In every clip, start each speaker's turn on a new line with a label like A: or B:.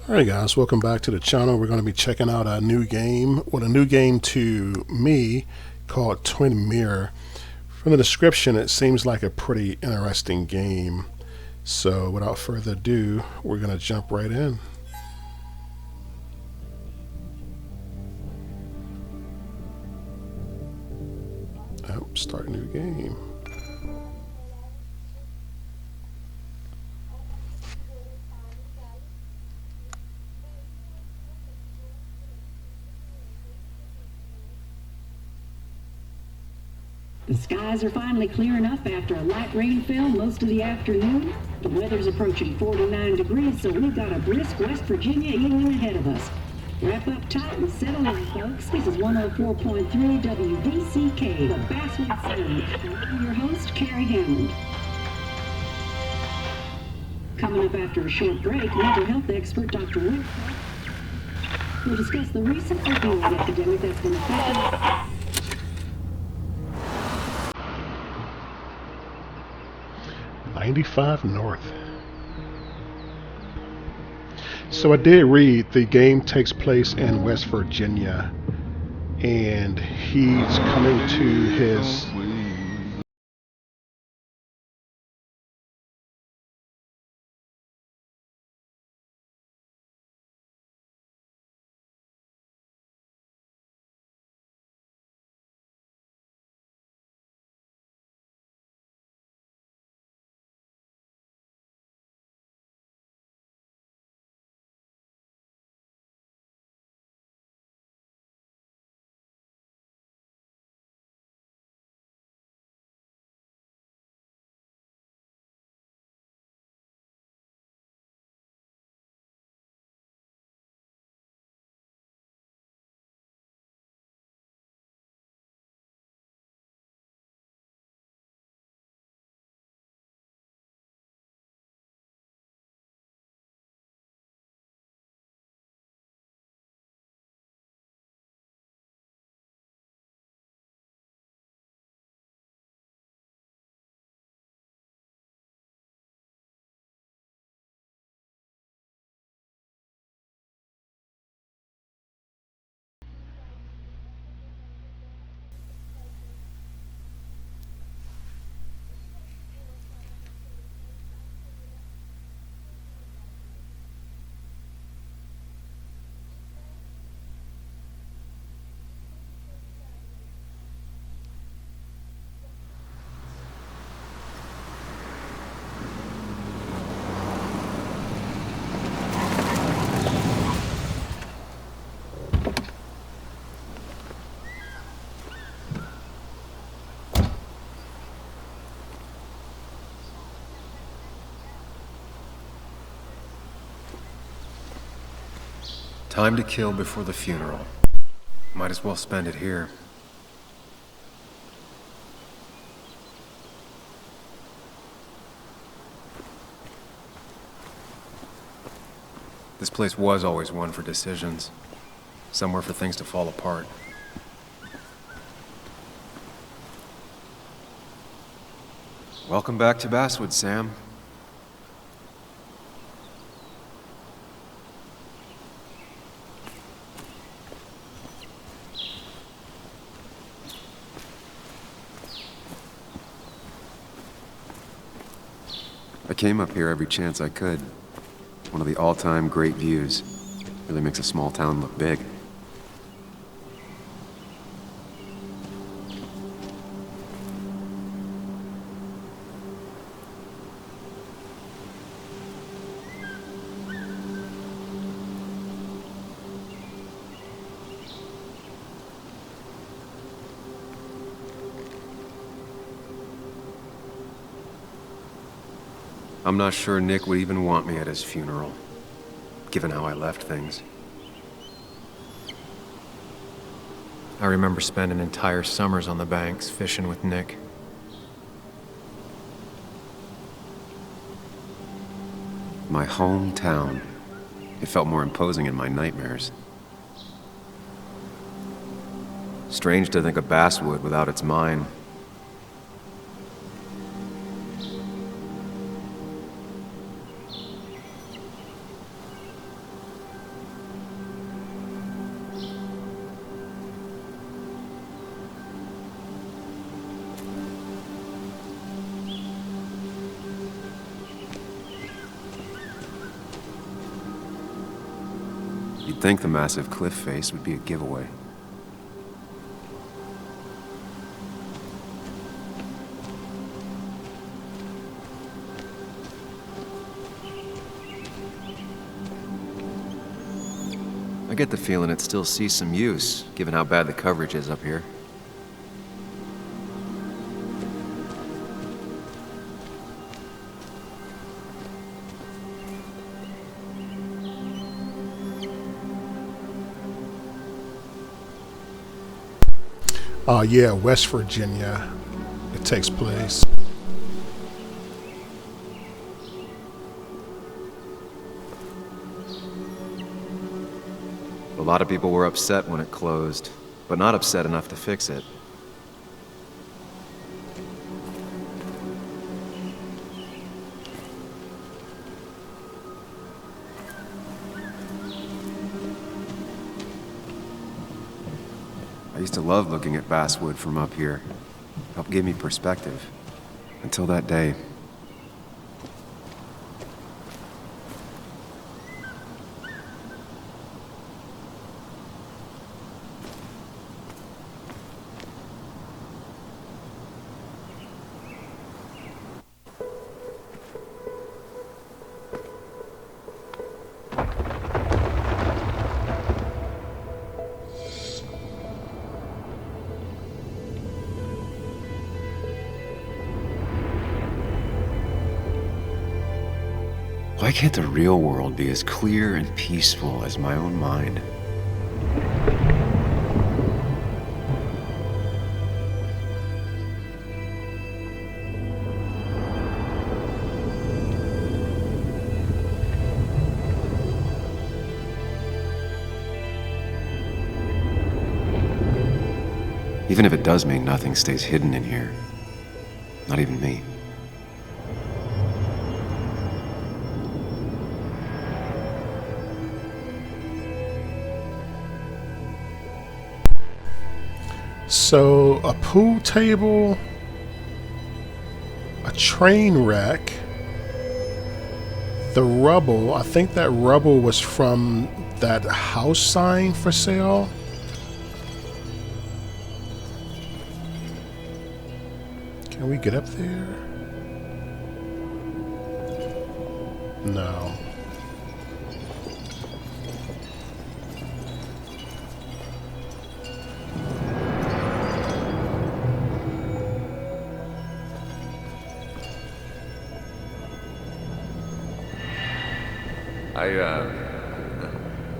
A: Alright guys, welcome back to the channel. We're going to be checking out a new game, a new game to me called Twin Mirror. From the description, it seems like a pretty interesting game. So without further ado, we're going to jump right in. Start a new game.
B: The skies are finally clearing up after a light rain fell most of the afternoon. The weather's approaching 49 degrees, so we've got a brisk West Virginia evening ahead of us. Wrap up tight and settle in, folks. This is 104.3 WDCK, the Basswood Sound. I'm your host, Carrie Hammond. Coming up after a short break, mental health expert Dr. Wick will discuss the recent opioid epidemic that's been affecting
A: 95 North. So I did read the game takes place in West Virginia, and he's coming to his
C: Time to kill before the funeral. Might as well spend it here. This place was always one for decisions. Somewhere for things to fall apart. Welcome back to Basswood, Sam. I came up here every chance I could. One of the all-time great views. Really makes a small town look big. I'm not sure Nick would even want me at his funeral, given how I left things. I remember spending entire summers on the banks fishing with Nick. My hometown. It felt more imposing in my nightmares. Strange to think of Basswood without its mine. You'd think the massive cliff face would be a giveaway. I get the feeling it still sees some use, given how bad the coverage is up here.
A: Yeah, West Virginia. It takes place.
C: A lot of people were upset when it closed, but not upset enough to fix it. I used to love looking at Basswood from up here. Helped give me perspective. Until that day. Why can't the real world be as clear and peaceful as my own mind? Even if it does mean nothing stays hidden in here. Not even me.
A: So, a pool table, a train wreck, the rubble. I think that rubble was from that house sign for sale. Can we get up there? No.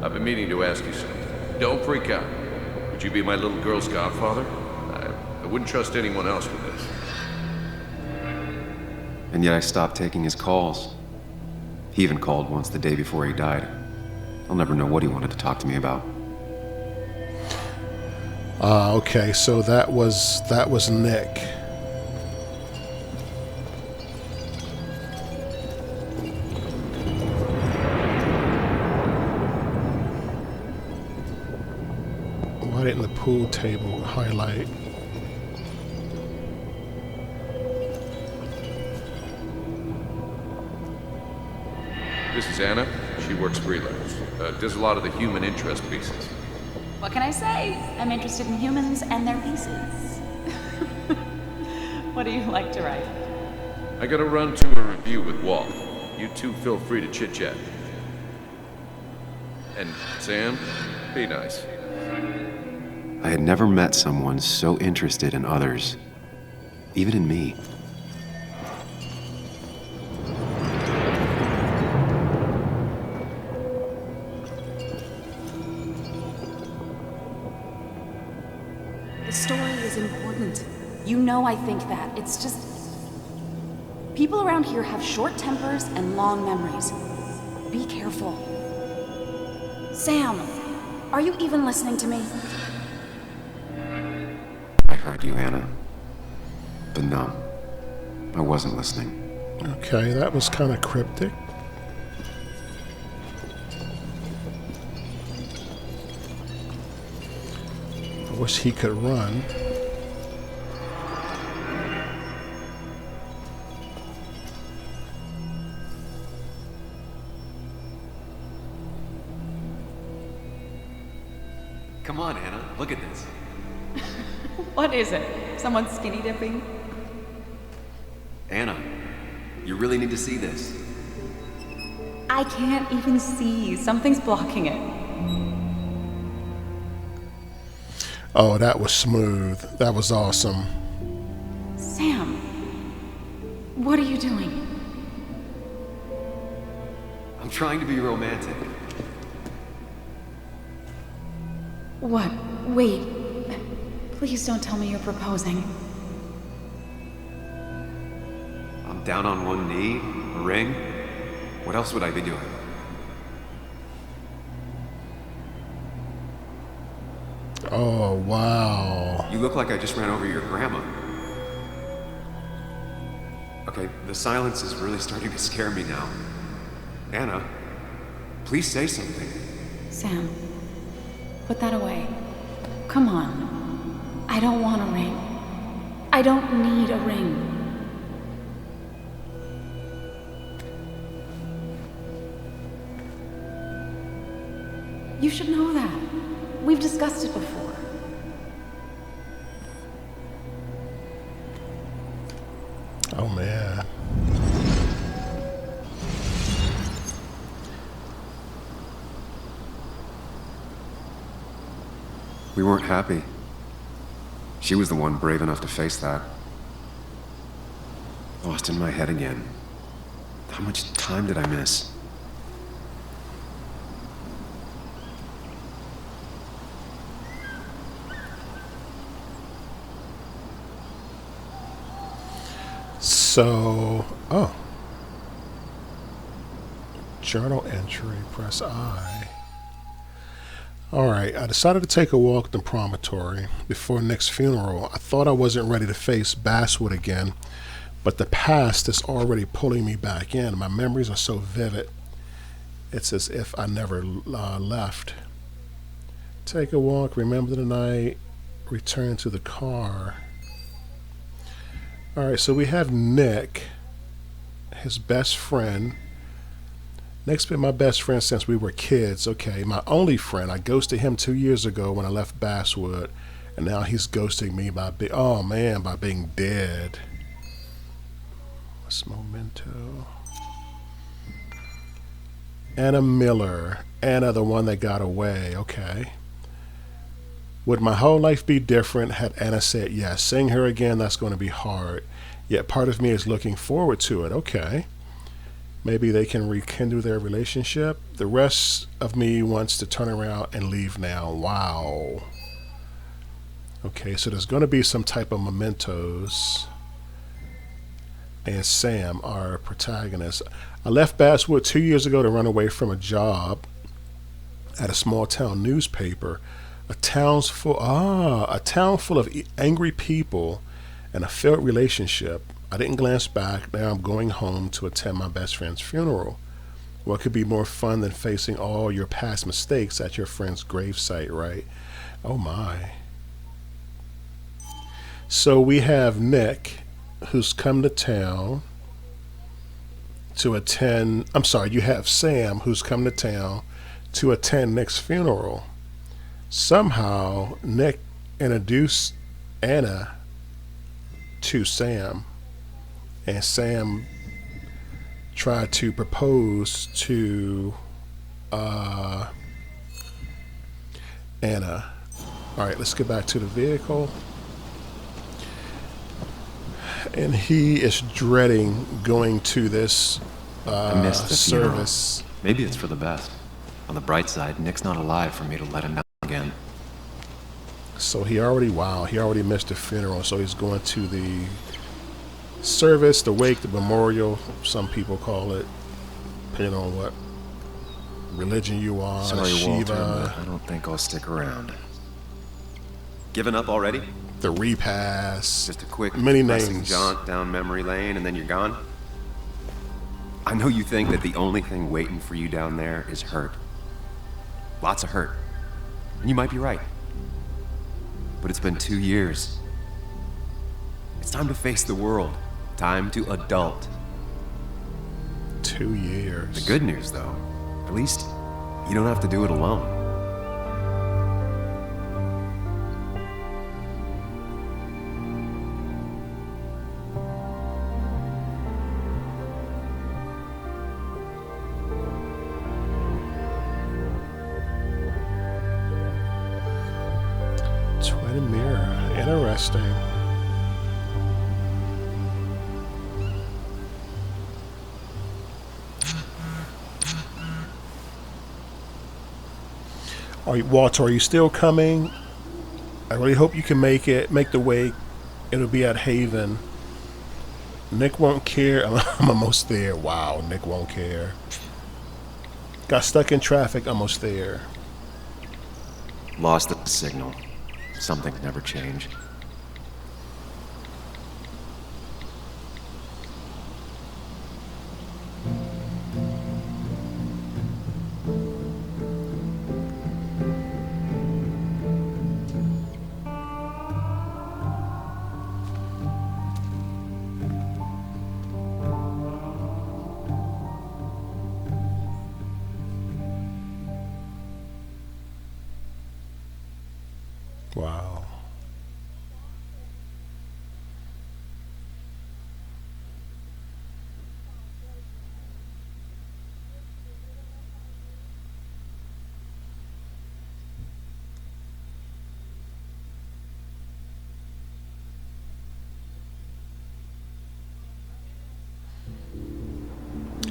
D: I've been meaning to ask you something. Don't freak out. Would you be my little girl's godfather? I wouldn't trust anyone else with this.
C: And yet I stopped taking his calls. He even called once the day before he died. I'll never know what he wanted to talk to me about.
A: Okay, so that was Nick. Why didn't the pool table highlight?
D: This is Anna. She works relive. Does a lot of the human interest pieces.
E: What can I say? I'm interested in humans and their pieces. What do you like to write?
D: I gotta run to a review with Walt. You two feel free to chit-chat. And Sam, be nice.
C: I had never met someone so interested in others, even in me.
E: The story is important. You know I think that. It's just... people around here have short tempers and long memories. Be careful. Sam, are you even listening to me?
C: I heard you, Anna. But no, I wasn't listening.
A: Okay, that was kind of cryptic. I wish he could run.
C: Come on, Anna, look at this.
E: What is it? Someone skinny dipping?
C: Anna, you really need to see this.
E: I can't even see. Something's blocking it.
A: Oh, that was smooth. That was awesome.
E: Sam, what are you doing?
C: I'm trying to be romantic.
E: What? Wait. Please don't tell me you're proposing.
C: I'm down on one knee, a ring. What else would I be doing?
A: Oh, wow.
C: You look like I just ran over your grandma. Okay, the silence is really starting to scare me now. Anna, please say something.
E: Sam, put that away. Come on. I don't want a ring. I don't need a ring. You should know that. We've discussed it before.
A: Oh, man.
C: We weren't happy. She was the one brave enough to face that. Lost in my head again. How much time did I miss?
A: So, oh. Journal entry, press I. Alright, I decided to take a walk at the promontory before Nick's funeral. I thought I wasn't ready to face Basswood again, but the past is already pulling me back in. My memories are so vivid. It's as if I never left. Take a walk, remember the night, return to the car. Alright, so we have Nick, his best friend. Nick's been my best friend since we were kids. Okay, my only friend. I ghosted him 2 years ago when I left Basswood, and now he's ghosting me by by being dead. What's memento? Anna Miller. Anna, the one that got away. Okay. Would my whole life be different had Anna said yes? Seeing her again, that's going to be hard. Yet part of me is looking forward to it. Okay. Maybe they can rekindle their relationship. The rest of me wants to turn around and leave now. Wow. Okay, so there's going to be some type of mementos. And Sam, our protagonist. I left Basswood 2 years ago to run away from a job at a small town newspaper. A town full of angry people and a failed relationship. I didn't glance back. Now I'm going home to attend my best friend's funeral. What could be more fun than facing all your past mistakes at your friend's gravesite, right? Oh my. So we have Nick, who's come to town to attend. I'm sorry, you have Sam, who's come to town to attend Nick's funeral. Somehow, Nick introduced Anna to Sam, and Sam tried to propose to Anna. All right, let's get back to the vehicle. And he is dreading going to this
C: I missed the
A: service.
C: funeral. Maybe it's for the best. On the bright side, Nick's not alive for me to let him down again.
A: So he already missed the funeral. So he's going to the service, the wake, the memorial, some people call it, depending on what religion you are.
C: Sorry,
A: Shiva,
C: Walter, but I don't think I'll stick around. Given up already?
A: the repass,
C: Just a quick
A: many
C: depressing
A: names.
C: jaunt down memory lane and then you're gone? I know you think that the only thing waiting for you down there is hurt. Lots of hurt. And you might be right. But it's been 2 years. It's time to face the world. Time to adult.
A: 2 years.
C: The good news, though, at least you don't have to do it alone.
A: Interesting. Walter, are you still coming? I really hope you can make the wake. It'll be at Haven. Nick won't care. I'm almost there. Wow, Nick won't care. Got stuck in traffic, almost there.
C: Lost the signal. Some things never change.
A: Wow.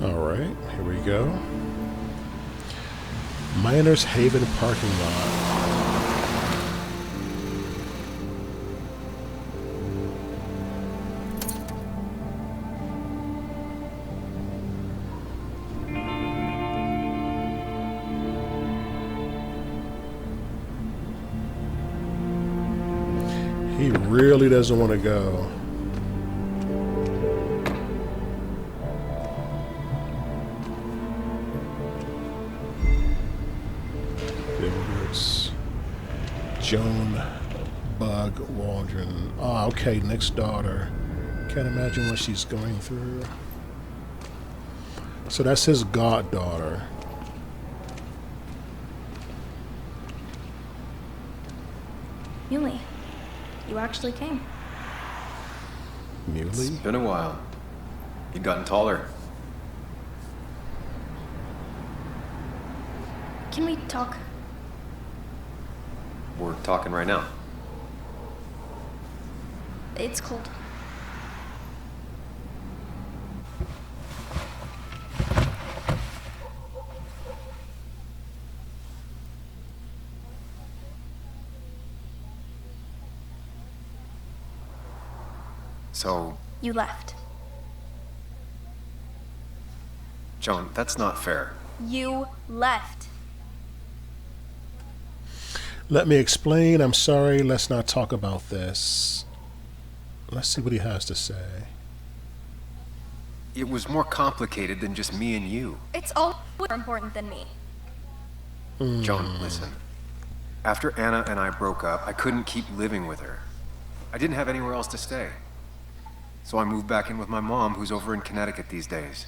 A: All right, here we go. Miners Haven parking lot. He really doesn't want to go. Builders. Joan Bug Waldron. Oh, okay, Nick's daughter. Can't imagine what she's going through. So that's his goddaughter.
F: Muley, you actually came.
A: Muley?
C: It's been a while. You've gotten taller.
F: Can we talk?
C: We're talking right now.
F: It's cold.
C: So,
F: You left.
C: Joan, that's not fair.
F: You left.
A: Let me explain. I'm sorry. Let's not talk about this. Let's see what he has to say.
C: It was more complicated than just me and you.
F: It's all more important than me.
C: Joan, listen. After Anna and I broke up, I couldn't keep living with her. I didn't have anywhere else to stay. So I moved back in with my mom, who's over in Connecticut these days.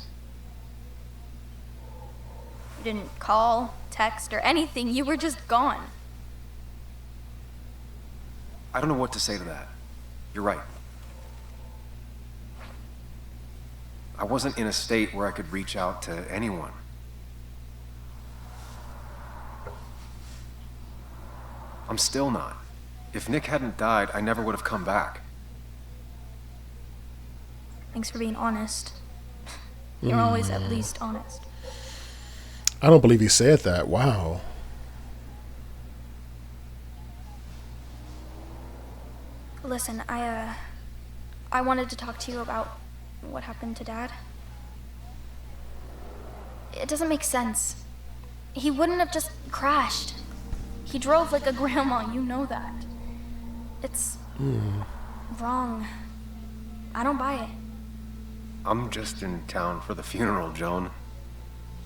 F: You didn't call, text, or anything. You were just gone.
C: I don't know what to say to that. You're right. I wasn't in a state where I could reach out to anyone. I'm still not. If Nick hadn't died, I never would have come back.
F: Thanks for being honest. You're always at least honest.
A: I don't believe he said that. Wow.
F: Listen, I wanted to talk to you about what happened to Dad. It doesn't make sense. He wouldn't have just crashed. He drove like a grandma, you know that. It's wrong. I don't buy it.
C: I'm just in town for the funeral, Joan.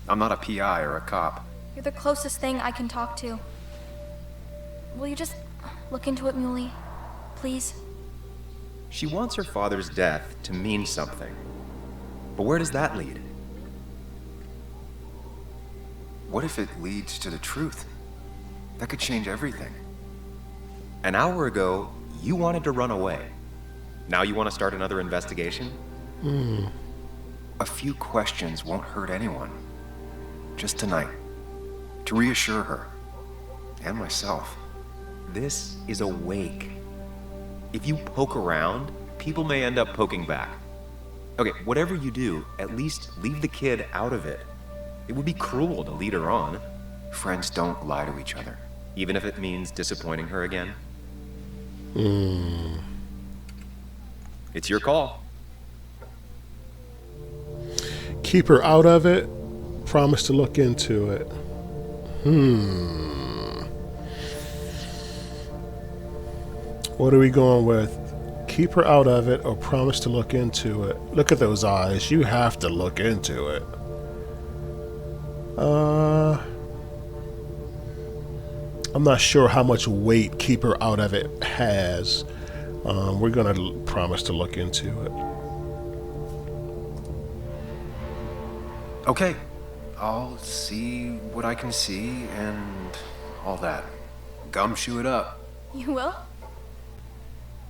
C: I'm not a PI or a cop.
F: You're the closest thing I can talk to. Will you just look into it, Muley? Please?
G: She wants her father's death to mean something. But where does that lead?
C: What if it leads to the truth? That could change everything.
G: An hour ago, you wanted to run away. Now you want to start another investigation?
C: A few questions won't hurt anyone. Just tonight. To reassure her. And myself.
G: This is a wake. If you poke around, people may end up poking back. Okay, whatever you do, at least leave the kid out of it. It would be cruel to lead her on,
C: Friends don't lie to each other.
G: even if it means disappointing her again. It's your call.
A: Keep her out of it. Promise to look into it. What are we going with? Keep her out of it or promise to look into it? Look at those eyes. You have to look into it. I'm not sure how much weight keep her out of it has. We're going to promise to look into it.
C: Okay, I'll see what I can see and all that. Gumshoe it up.
F: You will?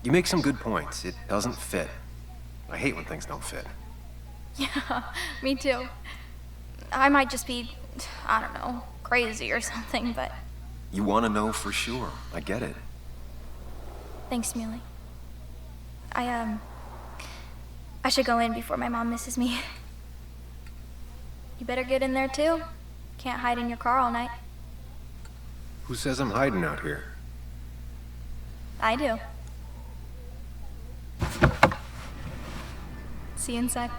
C: You make some good points. It doesn't fit. I hate when things don't fit.
F: Yeah, me too. I might just be, I don't know, crazy or something, but
C: You want to know for sure. I get it.
F: thanks, Muley. I should go in before my mom misses me. You better get in there too. Can't hide in your car all night.
C: Who says I'm hiding out here?
F: I do. See you inside.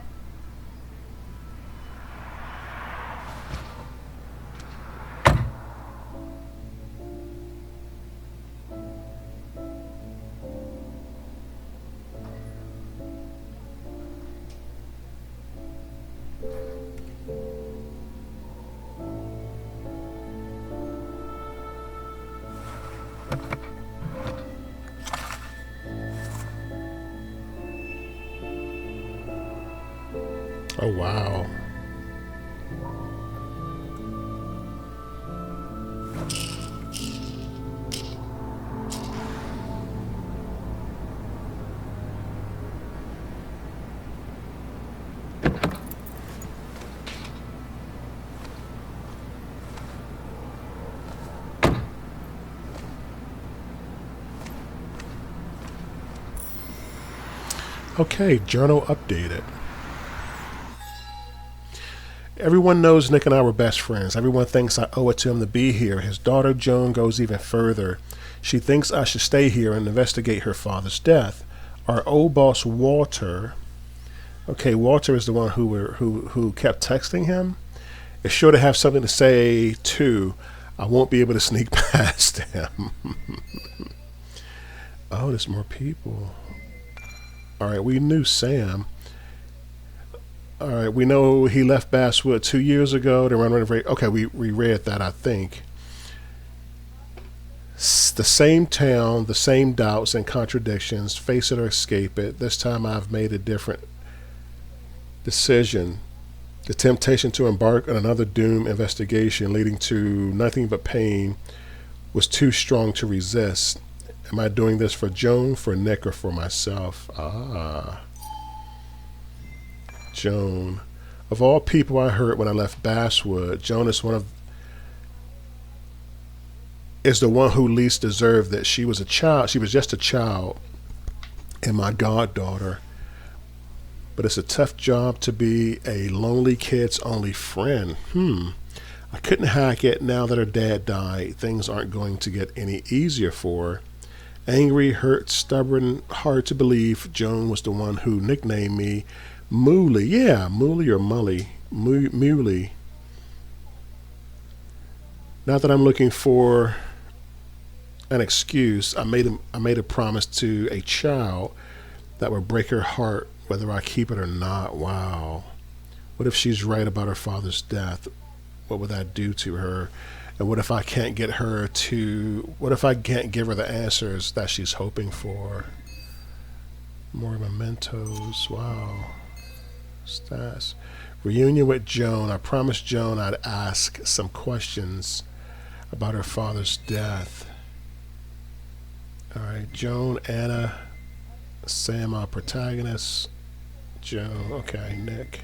A: Oh, wow. Okay, journal updated. Everyone knows Nick and I were best friends. Everyone thinks I owe it to him to be here. His daughter Joan goes even further. She thinks I should stay here and investigate her father's death. Our old boss Walter, okay, Walter is the one who kept texting him, is sure to have something to say too. I won't be able to sneak past him. Oh, there's more people. All right, we knew Sam. All right, we know he left Basswood 2 years ago to run renovate. Okay, we read that, I think. The same town, the same doubts and contradictions. Face it or escape it. This time I've made a different decision. The temptation to embark on another doom investigation leading to nothing but pain was too strong to resist. Am I doing this for Joan, for Nick, or for myself? Joan. Of all people I heard when I left Basswood, Joan is the one who least deserved that. She was a child. She was just a child and my goddaughter. But it's a tough job to be a lonely kid's only friend. I couldn't hack it now that her dad died. Things aren't going to get any easier for her. Angry, hurt, stubborn, hard to believe, Joan was the one who nicknamed me Mooley. Yeah, Mooley or Mully. Mooley. Not that I'm looking for an excuse. I made a promise to a child that would break her heart whether I keep it or not. Wow. What if she's right about her father's death? What would that do to her? And what if I can't give her the answers that she's hoping for? More mementos. Wow. Stats. Reunion with Joan. I promised Joan I'd ask some questions about her father's death. All right, Joan, Anna, Sam, our protagonists. Joan, okay, Nick.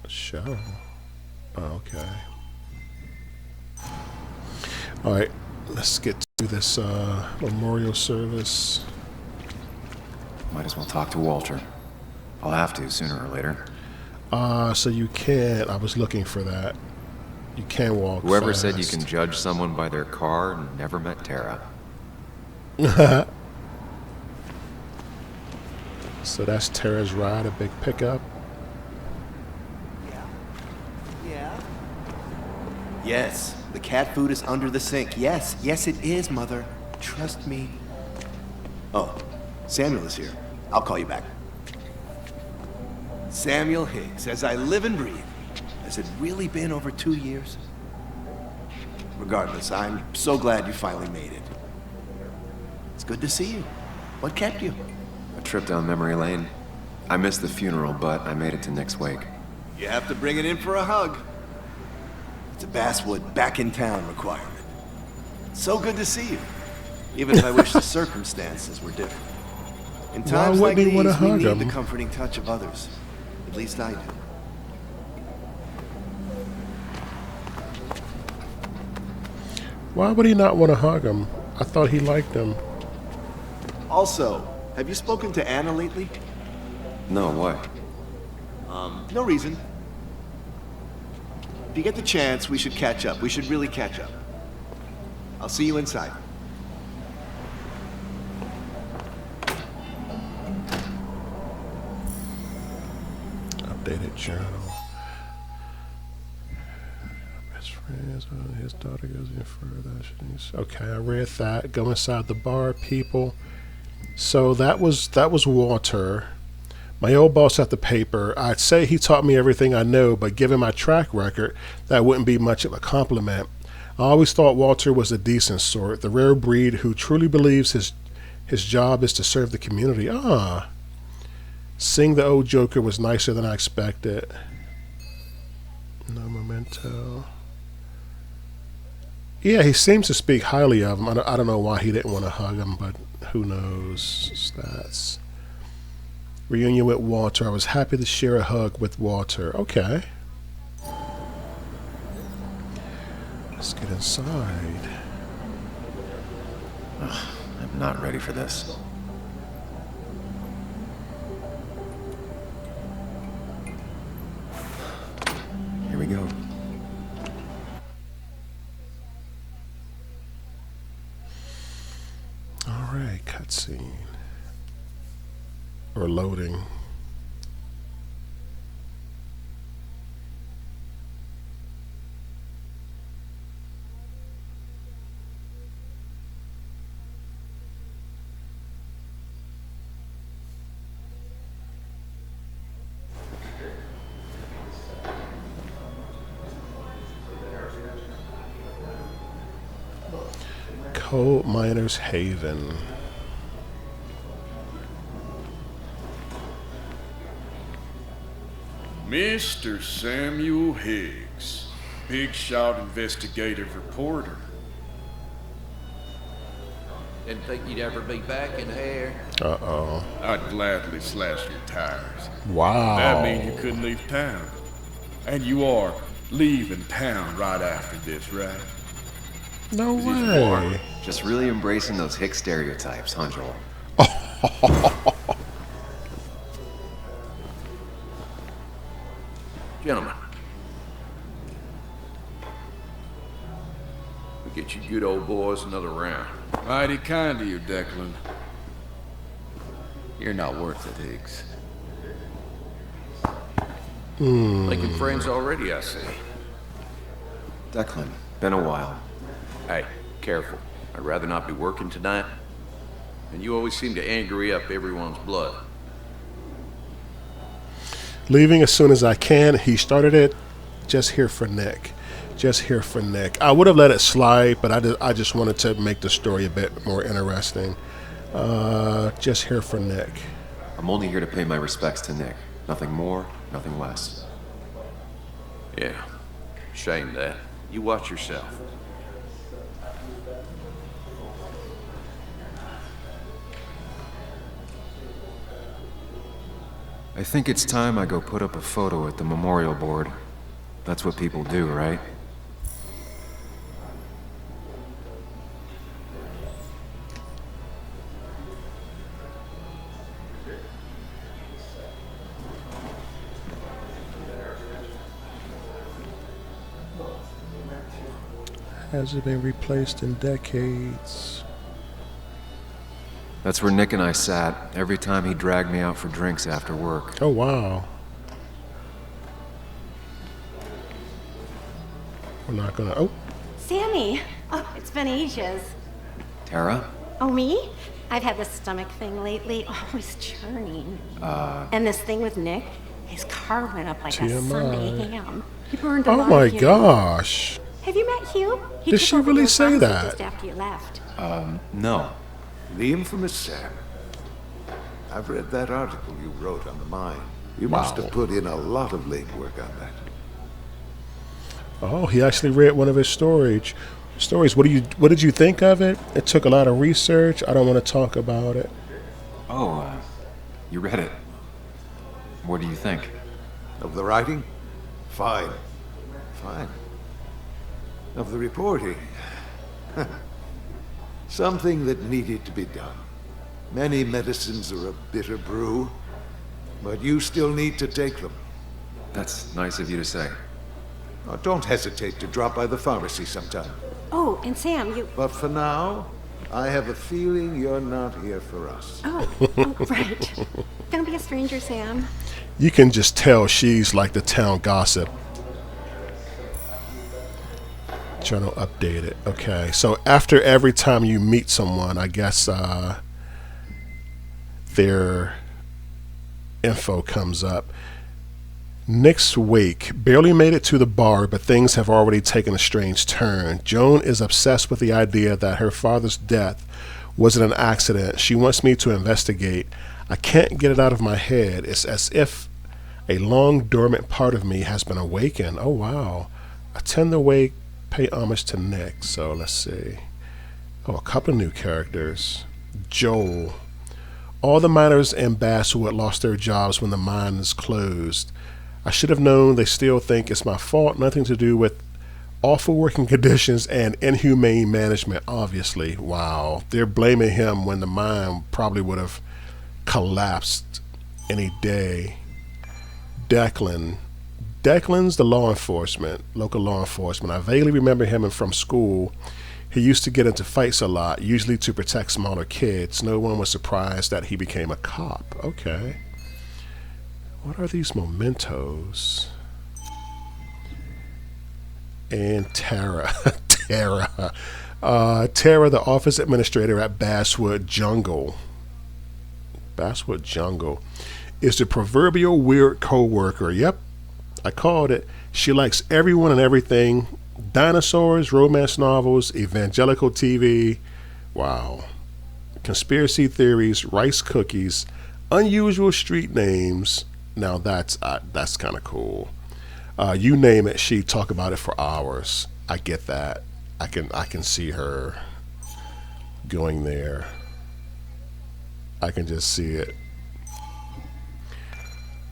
A: Show. Oh, okay. All right, let's get Do this memorial service.
C: Might as well talk to Walter. I'll have to sooner or later.
A: So you can. I was looking for that. You can walk.
C: Whoever
A: fast.
C: said you can judge someone by their car never met Tara.
A: So that's Tara's ride, a big pickup.
H: Yeah. Yes, the cat food is under the sink. Yes, yes it is, Mother. Trust me. Oh, Samuel is here. I'll call you back. Samuel Higgs, as I live and breathe. Has it really been over 2 years? Regardless, I'm so glad you finally made it. It's good to see you. What kept you?
C: A trip down memory lane. I missed the funeral, but I made it to Nick's wake.
H: You have to bring it in for a hug. It's a Basswood back in town requirement. So good to see you. Even if I wish the circumstances were different. In times like
A: wouldn't he
H: these,
A: wanna
H: we
A: hug
H: need
A: him?
H: the comforting touch of others. At least I do.
A: Why would he not want to hug him? I thought he liked him.
H: Also, have you spoken to Anna lately?
C: No, why?
H: No reason. If you get the chance, we should catch up. We should really catch up. I'll see you inside.
A: Updated journal. Best friends. His daughter goes in further. Okay, I read that. Go inside the bar, people. So that was Walter. My old boss at the paper. I'd say he taught me everything I know, but given my track record, that wouldn't be much of a compliment. I always thought Walter was a decent sort, the rare breed who truly believes his job is to serve the community. Seeing the old Joker was nicer than I expected. No memento. Yeah, he seems to speak highly of him. I don't know why he didn't want to hug him, but who knows stats. Reunion with Walter. I was happy to share a hug with Walter. Okay. Let's get inside.
C: I'm not ready for this. Here we go.
A: All right, cutscene. Or loading. Coal Miners Haven.
I: Mr. Samuel Higgs, big shot investigative reporter.
D: Didn't think you'd ever be back in here.
A: Uh-oh.
I: I'd gladly slash your tires.
A: Wow.
I: That means you couldn't leave town. And you are leaving town right after this, right?
A: No way.
C: Just really embracing those Hick stereotypes, huh, Joel?
D: Gentlemen, we get you good old boys another round.
I: Mighty kind of you, Declan. You're not worth it, Higgs.
D: Making friends already, I see.
C: Declan, been a while.
D: Hey, careful. I'd rather not be working tonight. And you always seem to angry up everyone's blood.
A: Leaving as soon as I can. He started it. Just here for Nick. Just here for Nick. I would have let it slide, but I just wanted to make the story a bit more interesting. Just here for Nick.
C: I'm only here to pay my respects to Nick. Nothing more, nothing less.
D: Yeah, shame that. You watch yourself.
C: I think it's time I go put up a photo at the memorial board. That's what people do, right?
A: Hasn't been replaced in decades.
C: That's where Nick and I sat every time he dragged me out for drinks after work.
A: Oh, wow. We're not gonna... Oh.
J: Sammy! Oh, it's been ages.
C: Tara?
J: Oh, me? I've had this stomach thing lately, always churning. And this thing with Nick, his car went up like a
A: TMI.
J: Sunday ham. He burned a
A: Oh
J: lot
A: my
J: of Hugh.
A: gosh.
J: Have you met Hugh? He
A: Did
J: took
A: she
J: over
A: really
J: your
A: say
J: pharmacy
A: that?
J: Just after you left.
C: No.
K: The infamous Sam. I've read that article you wrote on the mine. You must have put in a lot of legwork on that.
A: Oh, he actually read one of his stories. What did you think of it? It took a lot of research. I don't want to talk about it.
C: Oh, you read it. What do you think?
K: Of the writing? Fine. Fine. Of the reporting? Something that needed to be done. Many medicines are a bitter brew, but you still need to take them.
C: That's nice of you to say.
K: Now, don't hesitate to drop by the pharmacy sometime.
J: Oh, and Sam, you...
K: But for now, I have a feeling you're not here for us.
J: Oh, right. Don't be a stranger, Sam.
A: You can just tell she's like the town gossip. Journal updated. Okay, so after every time you meet someone, I guess their info comes up. Nick's wake. Barely made it to the bar, but things have already taken a strange turn. Joan is obsessed with the idea that her father's death wasn't an accident. She wants me to investigate. I can't get it out of my head. It's as if a long dormant part of me has been awakened. Oh wow. Attend the wake. Pay homage to Nick. So let's see. Oh, a couple of new characters. Joel. All the miners in Basswood lost their jobs when the mine is closed. I should have known. They still think it's my fault. Nothing to do with awful working conditions and inhumane management, obviously. Wow. They're blaming him when the mine probably would have collapsed any day. Declan's the local law enforcement. I vaguely remember him from school. He used to get into fights a lot, usually to protect smaller kids. No one was surprised that he became a cop. Okay. What are these mementos? And Tara. Tara, the office administrator at Basswood Jungle. Basswood Jungle is the proverbial weird co-worker. Yep, I called it. She likes everyone and everything. Dinosaurs, romance novels, evangelical TV. Wow. Conspiracy theories, rice cookies, unusual street names. Now that's kind of cool. You name it, she'd talk about it for hours. I get that. I can see her going there. I can just see it.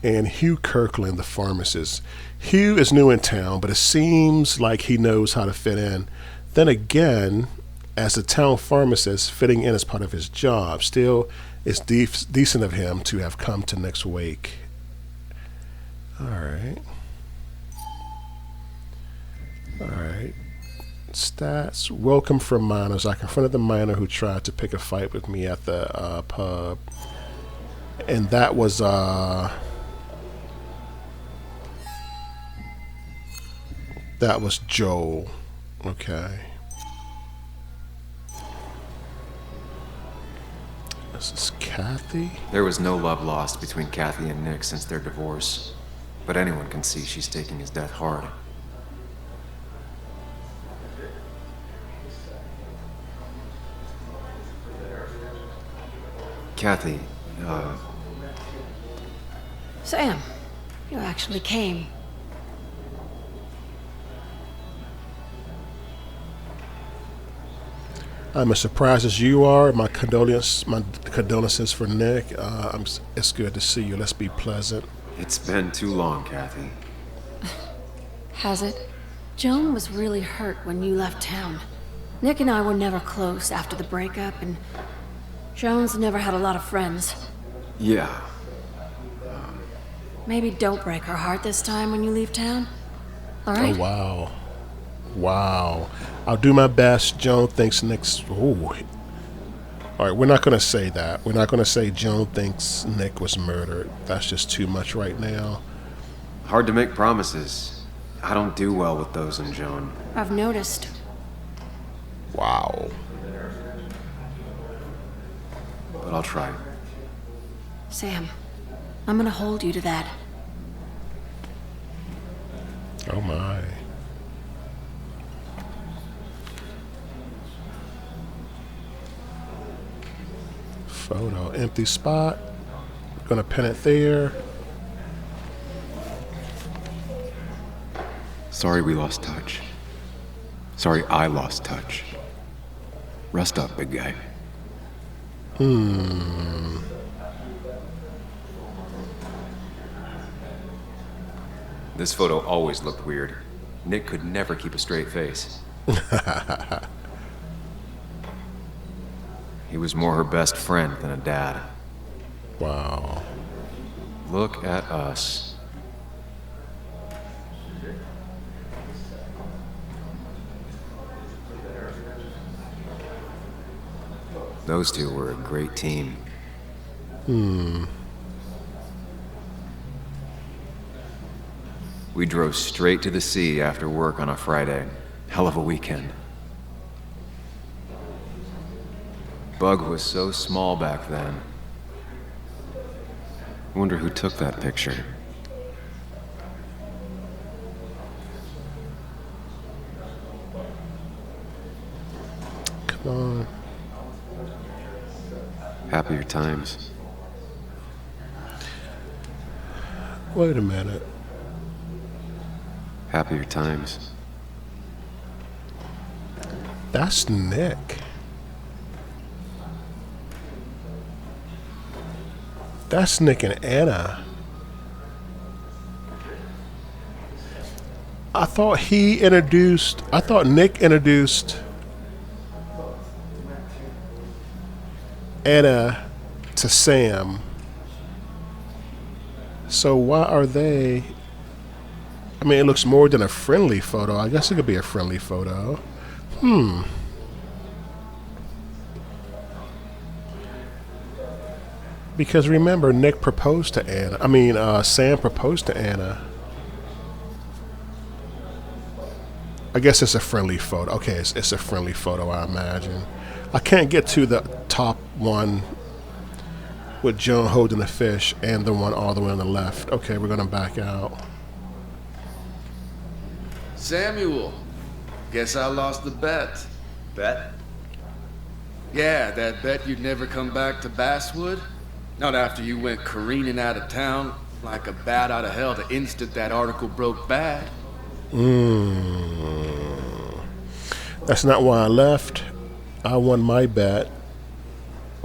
A: And Hugh Kirkland, the pharmacist. Hugh is new in town, but it seems like he knows how to fit in. Then again, as a town pharmacist, fitting in is part of his job. Still, it's decent of him to have come to Nick's wake. All right. Stats. Welcome from miners. I confronted the miner who tried to pick a fight with me at the pub. And that was Joel. Okay. This is Kathy.
C: There was no love lost between Kathy and Nick since their divorce. But anyone can see she's taking his death hard. Kathy,
J: Sam, you actually came.
A: I'm as surprised as you are. My condolences for Nick. It's good to see you. Let's be pleasant.
C: it's been too long, Kathy.
J: Has it? Joan was really hurt when you left town. Nick and I were never close after the breakup, and Joan's never had a lot of friends.
C: Yeah.
J: Maybe don't break her heart this time when you leave town. All right?
A: Oh, wow. Wow. I'll do my best. Joan thinks Nick's... Ooh. All right, we're not going to say that. We're not going to say Joan thinks Nick was murdered. That's just too much right now.
C: Hard to make promises. I don't do well with those in Joan.
J: I've noticed.
A: Wow.
C: But I'll try.
J: Sam, I'm gonna hold you to that.
A: Oh my. Photo. Empty spot. Gonna pin it there.
C: Sorry we lost touch. Sorry I lost touch. Rest up, big guy. This photo always looked weird. Nick could never keep a straight face. He was more her best friend than a dad.
A: Wow.
C: Look at us. Those two were a great team. We drove straight to the sea after work on a Friday. Hell of a weekend. Bug was so small back then. Wonder who took that picture.
A: Come on.
C: Happier times.
A: Wait a minute.
C: Happier times.
A: That's Nick. That's Nick and Anna. I thought Nick introduced Anna to Sam. So why are they... I mean, it looks more than a friendly photo. I guess it could be a friendly photo. Because remember, Nick proposed to Anna. I mean, Sam proposed to Anna. I guess it's a friendly photo. Okay, it's a friendly photo, I imagine. I can't get to the top one with Joan holding the fish and the one all the way on the left. Okay, we're gonna back out.
I: Samuel, guess I lost the bet.
G: Bet?
I: Yeah, that bet you'd never come back to Basswood. Not after you went careening out of town like a bat out of hell the instant that article broke bad.
A: That's not why I left. I won my bet.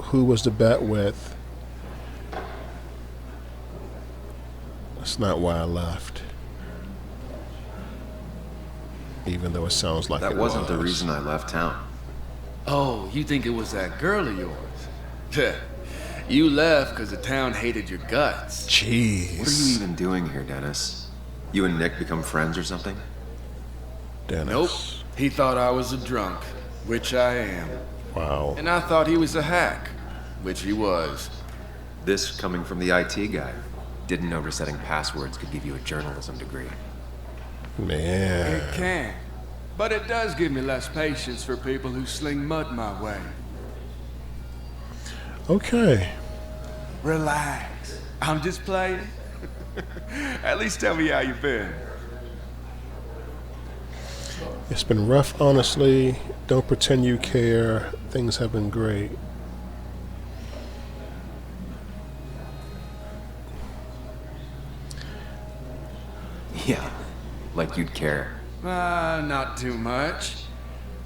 A: Who was the bet with? That's not why I left. Even though it sounds like
C: That wasn't the reason I left town.
I: Oh, you think it was that girl of yours? You left because the town hated your guts.
A: Jeez.
C: What are you even doing here, Dennis? You and Nick become friends or something?
A: Dennis.
I: Nope. He thought I was a drunk, which I am.
A: Wow.
I: And I thought he was a hack, which he was.
C: This coming from the IT guy. Didn't know resetting passwords could give you a journalism degree.
A: Man.
I: It can. But it does give me less patience for people who sling mud my way.
A: Okay.
I: Relax. I'm just playing. At least tell me how you've been.
A: It's been rough, honestly. Don't pretend you care. Things have been great.
C: Yeah, like you'd care.
I: Not too much.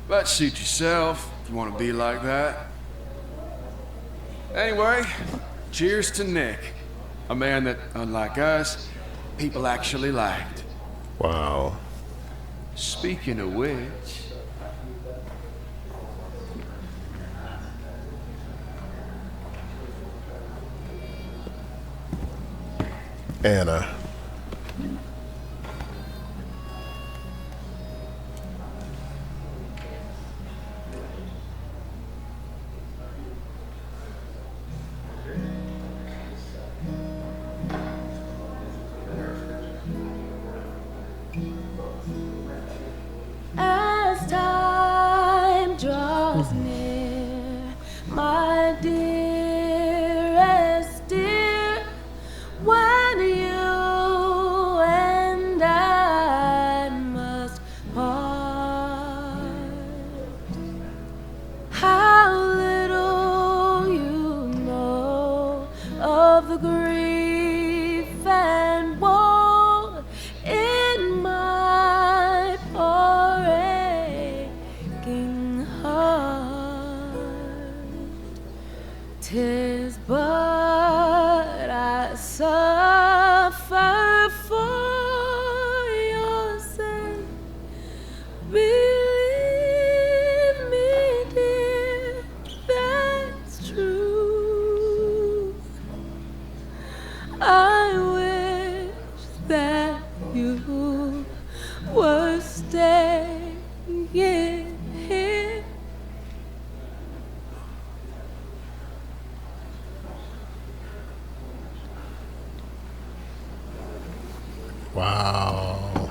I: But suit yourself if you want to be like that. Anyway, cheers to Nick. A man that, unlike us, people actually liked.
A: Wow.
I: Speaking of which...
A: Anna.
L: we're staying here.
A: Wow.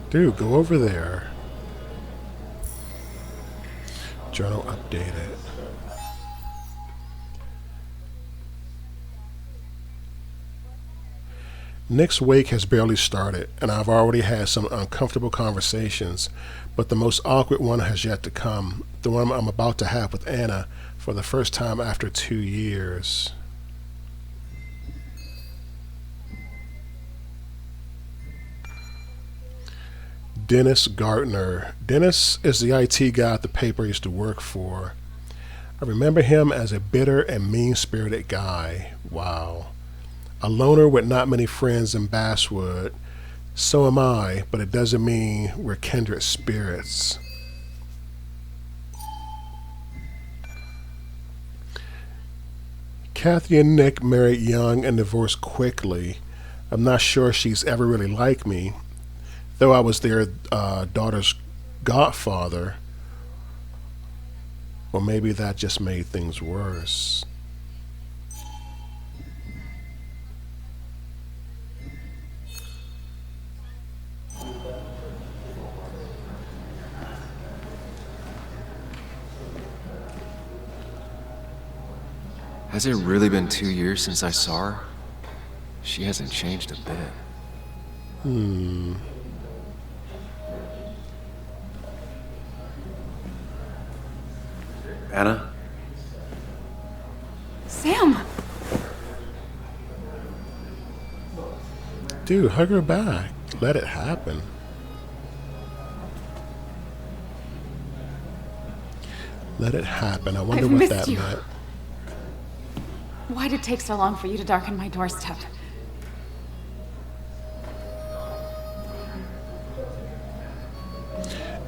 A: Dude, go over there. Journal updated. Nick's wake has barely started, and I've already had some uncomfortable conversations, but the most awkward one has yet to come, the one I'm about to have with Anna for the first time after 2 years. Dennis Gardner. Dennis is the IT guy at the paper I used to work for. I remember him as a bitter and mean-spirited guy. Wow. A loner with not many friends in Basswood. So am I, but it doesn't mean we're kindred spirits. Kathy and Nick married young and divorced quickly. I'm not sure she's ever really liked me, though I was their daughter's godfather. Or maybe that just made things worse.
C: Has it really been 2 years since I saw her? She hasn't changed a bit. Anna?
E: Sam!
A: Dude, hug her back. Let it happen. Let it happen. I wonder
E: I've
A: what
E: missed
A: that
E: you.
A: meant.
E: Why'd it take so long for you to darken my doorstep?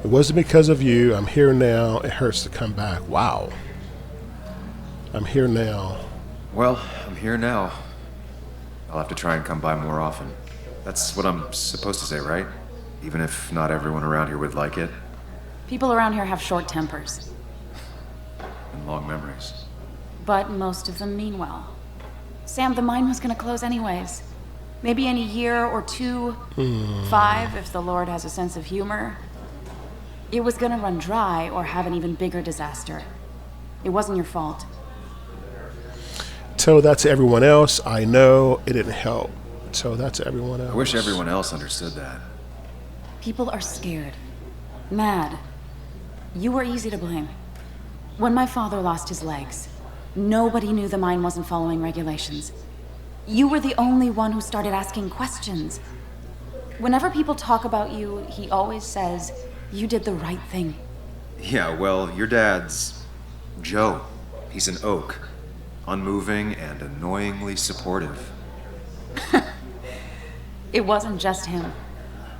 A: It wasn't because of you. I'm here now. It hurts to come back. Wow. I'm here now.
C: Well, I'm here now. I'll have to try and come by more often. That's what I'm supposed to say, right? Even if not everyone around here would like it.
E: People around here have short tempers,
C: And long memories.
E: but most of them mean well. Sam, the mine was gonna close anyways. Maybe in a year or two, 5 if the Lord has a sense of humor. It was gonna run dry or have an even bigger disaster. It wasn't your fault.
A: Tell that to everyone else. I know it didn't help. Tell that to everyone else.
C: I wish everyone else understood that.
E: People are scared. Mad. You were easy to blame. When my father lost his legs, nobody knew the mine wasn't following regulations. You were the only one who started asking questions. Whenever people talk about you, he always says, you did the right thing.
C: Yeah, well, your dad's Joe. He's an oak. Unmoving and annoyingly supportive.
E: It wasn't just him.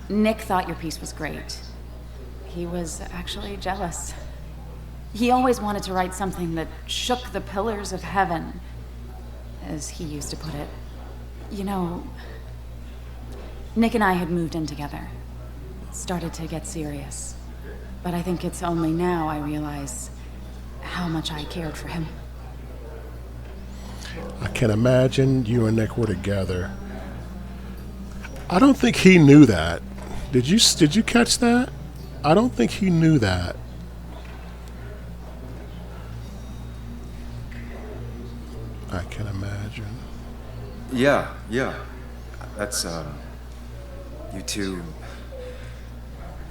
E: Nick thought your piece was great. He was actually jealous. He always wanted to write something that shook the pillars of heaven, as he used to put it. You know, Nick and I had moved in together. Started to get serious. But I think it's only now I realize how much I cared for him.
A: I can imagine you and Nick were together. I don't think he knew that. Did you catch that? I don't think he knew that. I can imagine.
C: Yeah. That's, you two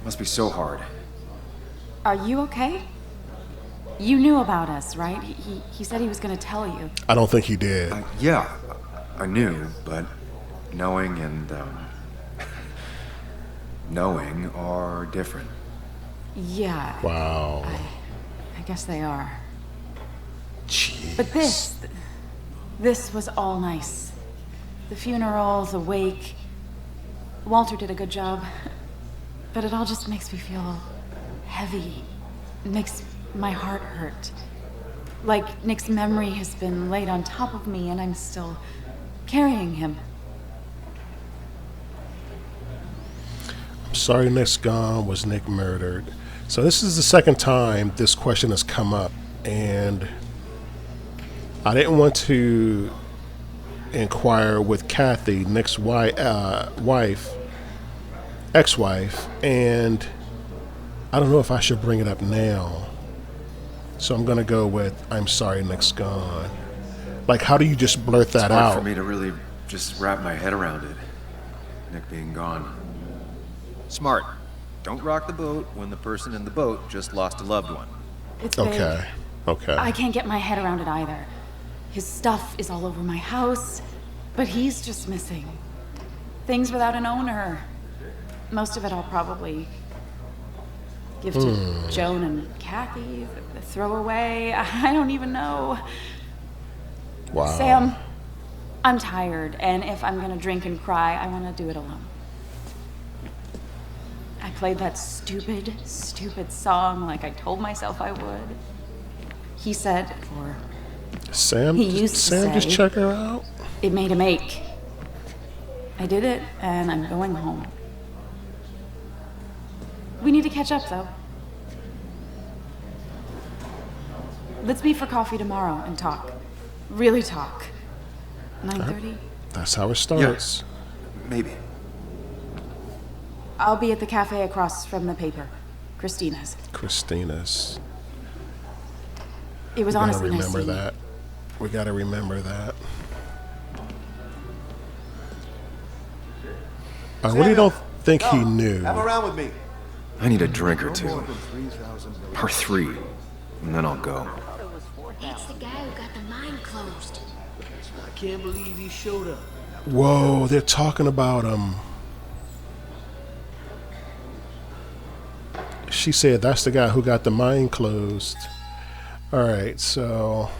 C: must be so hard.
E: Are you okay? You knew about us, right? He said he was gonna tell you.
A: I don't think he did.
C: Yeah, I knew, but knowing and, knowing are different.
E: Yeah.
A: Wow.
E: I guess they are.
A: Jeez.
E: But this was all nice. The funeral, the wake. Walter did a good job. But it all just makes me feel heavy. It makes my heart hurt. Like Nick's memory has been laid on top of me and I'm still carrying him.
A: I'm sorry Nick's gone. Was Nick murdered? So this is the second time this question has come up, and I didn't want to inquire with Kathy, Nick's ex-wife, and I don't know if I should bring it up now. So I'm gonna go with, I'm sorry Nick's gone. Like, how do you just blurt that
C: It's hard
A: out?
C: for me to really just wrap my head around it. Nick being gone.
G: Smart. Don't rock the boat when the person in the boat just lost a loved one.
E: It's big.
A: Okay. Okay.
E: I can't get my head around it either. His stuff is all over my house, but he's just missing. Things without an owner. Most of it I'll probably give to Joan and Kathy, throw away. I don't even know.
A: Wow.
E: Sam, I'm tired, and if I'm gonna drink and cry, I wanna do it alone. I played that stupid song like I told myself I would. He said, or
A: Sam,
E: he used to
A: Sam, just
E: say,
A: check her out.
E: it made him ache. I did it, and I'm going home. We need to catch up, though. Let's meet for coffee tomorrow and talk. Really talk. 9:30?
A: That's how it starts.
C: Maybe.
E: I'll be at the cafe across from the paper. Christina's.
A: Christina's.
E: It was
A: We gotta
E: honestly nice
A: remember
E: seeing you.
A: that. We gotta remember that. I really don't think he knew.
H: Have a round with me.
C: I need a drink or two. Or 3. And then I'll go.
M: That's the guy who got the mine closed.
N: I can't believe he showed up.
A: Whoa, they're talking about She said that's the guy who got the mine closed. Alright, so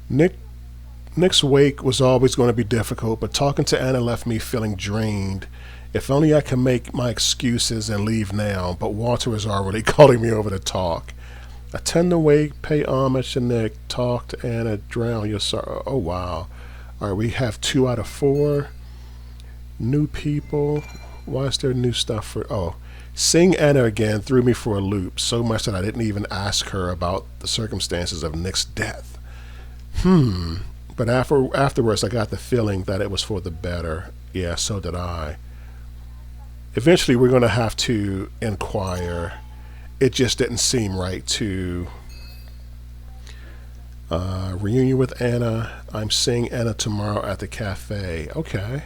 A: Nick's wake was always going to be difficult, but talking to Anna left me feeling drained. If only I can make my excuses and leave now, but Walter is already calling me over to talk. Attend the wake, pay homage to Nick, talk to Anna, drown your sorrow. Oh wow. Alright, we have 2 out of 4. New people. Why is there new stuff for seeing Anna again threw me for a loop, so much that I didn't even ask her about the circumstances of Nick's death. But afterwards I got the feeling that it was for the better. Yeah, so did I. Eventually we're going to have to inquire. It just didn't seem right to reunion with Anna. I'm seeing Anna tomorrow at the cafe. Okay.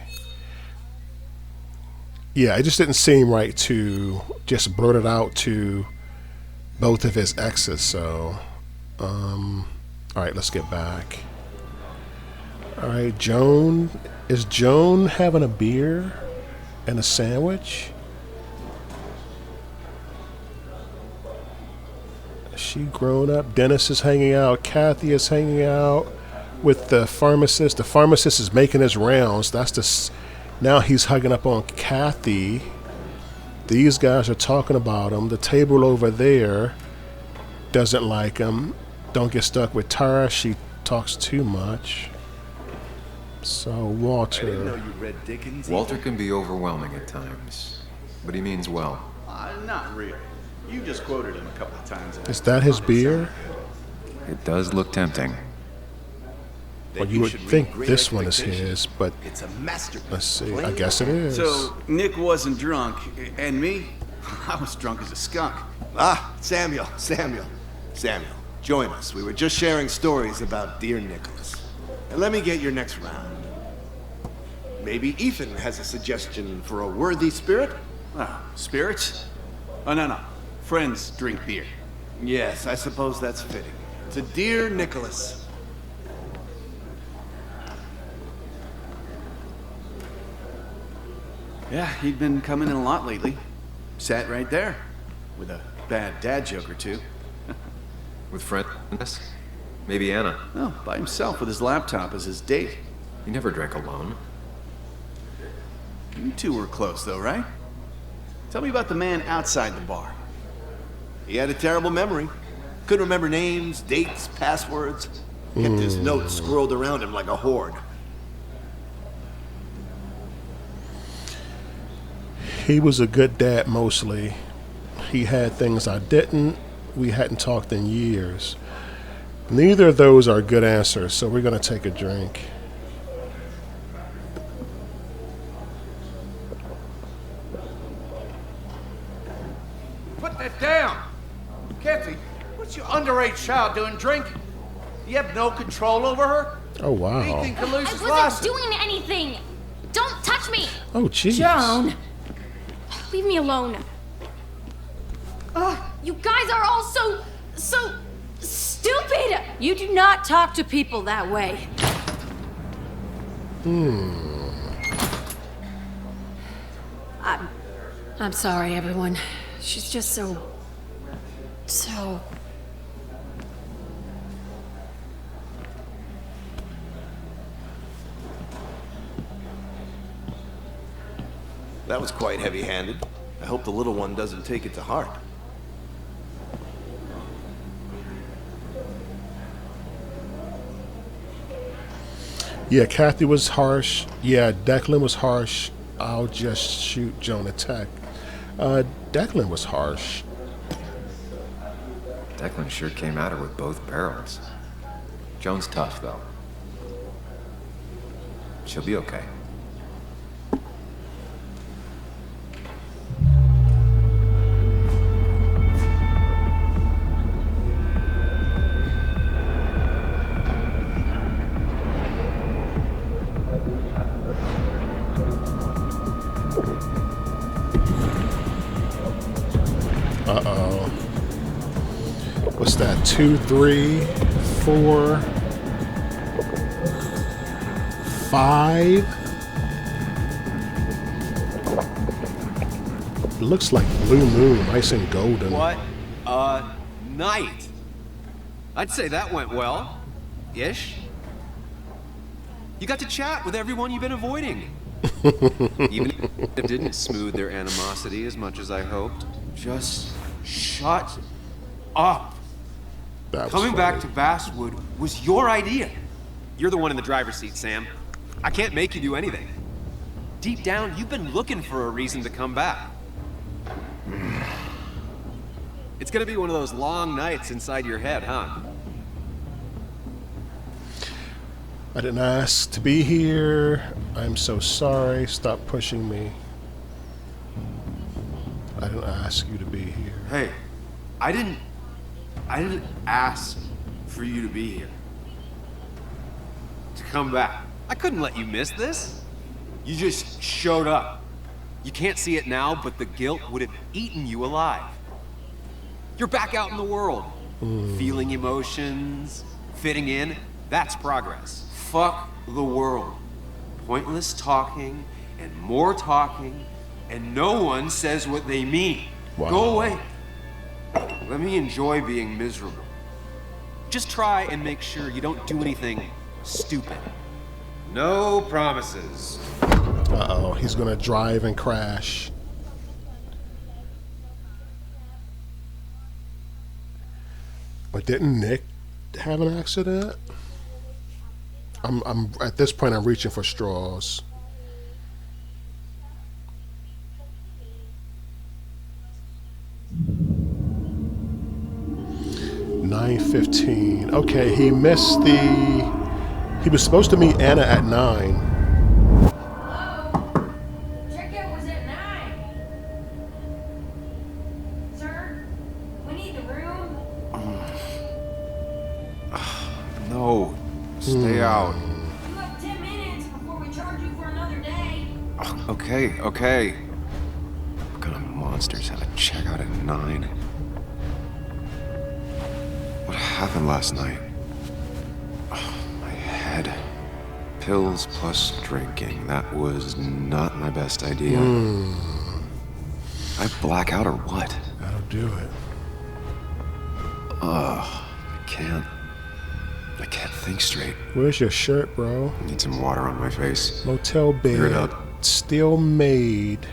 A: Yeah, it just didn't seem right to just blurt it out to both of his exes. So, all right, let's get back. All right, Joan. Is Joan having a beer and a sandwich? Is she grown up? Dennis is hanging out. Kathy is hanging out with the pharmacist. The pharmacist is making his rounds. Now he's hugging up on Kathy. These guys are talking about him. The table over there doesn't like him. Don't get stuck with Tara. She talks too much. So Walter.
H: I didn't know you read Dickens.
C: Walter can be overwhelming at times, but he means well.
N: Not really. You just quoted him a couple of times.
A: Is that his beer?
C: It does look tempting.
A: Well, you would think this one is his, but
H: it's a masterpiece.
A: Let's see. I guess it is.
N: So Nick wasn't drunk, and me, I was drunk as a skunk.
H: Samuel, join us. We were just sharing stories about dear Nicholas. And let me get your next round. Maybe Ethan has a suggestion for a worthy spirit?
N: Spirits? Oh, no. Friends drink beer.
H: Yes, I suppose that's fitting. To dear Nicholas.
N: Yeah, he'd been coming in a lot lately. Sat right there, with a bad dad joke or two.
C: With friends? Maybe Anna.
N: No, by himself with his laptop as his date.
C: He never drank alone.
N: You two were close, though, right? Tell me about the man outside the bar.
H: He had a terrible memory. Couldn't remember names, dates, passwords. Kept his notes swirled around him like a hoard.
A: He was a good dad mostly. He had things I didn't. We hadn't talked in years. Neither of those are good answers, so we're going to take a drink.
O: Put that down! Kathy, what's your underage child doing drinking? You have no control over her?
A: Oh, wow.
O: Anything can lose
F: I
O: his
F: wasn't
O: license.
F: doing anything! Don't touch me!
A: Oh, jeez.
J: Joan!
F: Leave me alone. Ugh, you guys are all so stupid!
J: You do not talk to people that way. I'm sorry, everyone. She's just so...
H: That was quite heavy-handed. I hope the little one doesn't take it to heart.
A: Yeah, Kathy was harsh. Yeah, Declan was harsh. I'll just shoot Joan a tech. Declan was harsh.
G: Declan sure came at her with both barrels. Joan's tough, though. She'll be okay.
A: Uh-oh. What's that? 2, 3, 4, 5. It looks like blue moon, nice and golden.
C: What a night. I'd say that went well. Ish. You got to chat with everyone you've been avoiding. Even if it didn't smooth their animosity as much as I hoped.
O: Just shut up.
A: That was
C: Coming back to
A: funny.
C: Basswood was your idea. You're the one in the driver's seat, Sam. I can't make you do anything. Deep down, you've been looking for a reason to come back. It's gonna be one of those long nights inside your head, huh?
A: I didn't ask to be here. I'm so sorry. Stop pushing me. I didn't ask you to be here.
I: Hey, I didn't ask for you to be here. To come back.
C: I couldn't let you miss this. You just showed up. You can't see it now, but the guilt would have eaten you alive. You're back out in the world. Feeling emotions, fitting in, that's progress.
I: Fuck the world. Pointless talking and more talking, and no one says what they mean.
A: Wow.
I: Go away. Let me enjoy being miserable.
C: Just try and make sure you don't do anything stupid. No promises.
A: Uh-oh, he's gonna drive and crash. But didn't Nick have an accident? I'm at this point I'm reaching for straws. $9:15. Okay, he missed the... He was supposed to meet Anna at 9.
J: Hello? Checkout was at 9. Sir, we need the room.
I: No, stay out.
J: You have 10 minutes before we charge you for another day.
C: Okay. What kind of monsters have a checkout at 9? What happened last night? My head. Pills plus drinking. That was not my best idea. I black out or what?
A: That'll do it.
C: I can't think straight.
A: Where's your shirt, bro?
C: Need some water on my face.
A: Motel
C: Clear it
A: bed.
C: up.
A: Still made.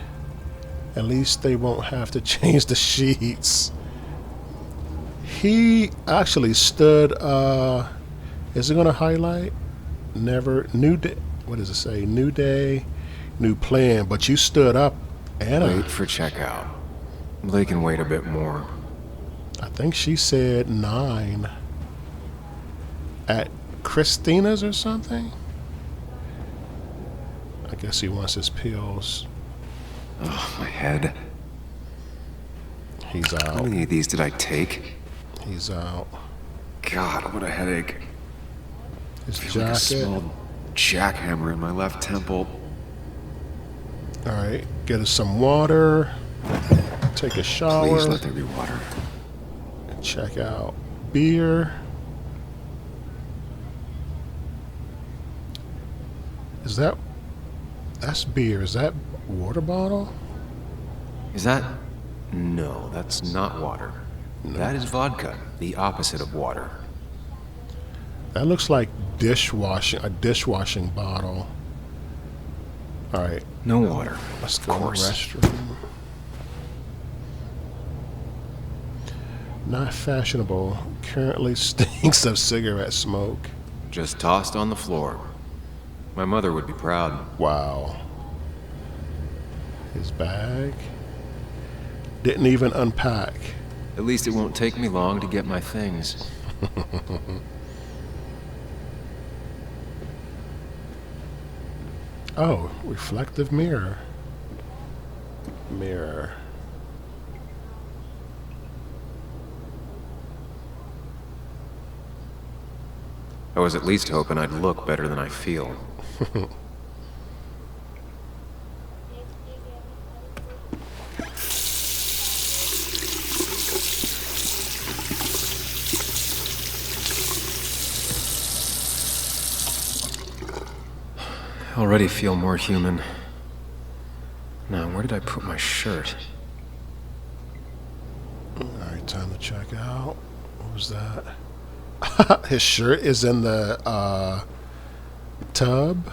A: At least they won't have to change the sheets. he actually stood, is it going to highlight? Never, new day, what does it say? New day, new plan, but you stood up and
C: Wait for checkout. They can wait a bit more.
A: I think she said 9 at Christina's or something. I guess he wants his pills.
C: Oh, my head.
A: He's out.
C: How many of these did I take?
A: He's out.
C: God, what a headache.
A: His
C: I feel like a
A: jacket.
C: small jackhammer in my left temple.
A: All right, get us some water. Take a shower.
C: Please let there be water.
A: Check out beer. Is that's beer? Is that water bottle?
C: Is that? No, that's not water. No. That is vodka, the opposite of water.
A: That looks like a dishwashing bottle. All right.
C: No water.
A: Let's go to the restroom. Not fashionable. Currently stinks of cigarette smoke.
C: Just tossed on the floor. My mother would be proud.
A: Wow. His bag. Didn't even unpack.
C: At least it won't take me long to get my things.
A: Oh, reflective mirror. Mirror.
C: I was at least hoping I'd look better than I feel. I already feel more human. Now, where did I put my shirt?
A: Alright, time to check out. What was that? His shirt is in the tub.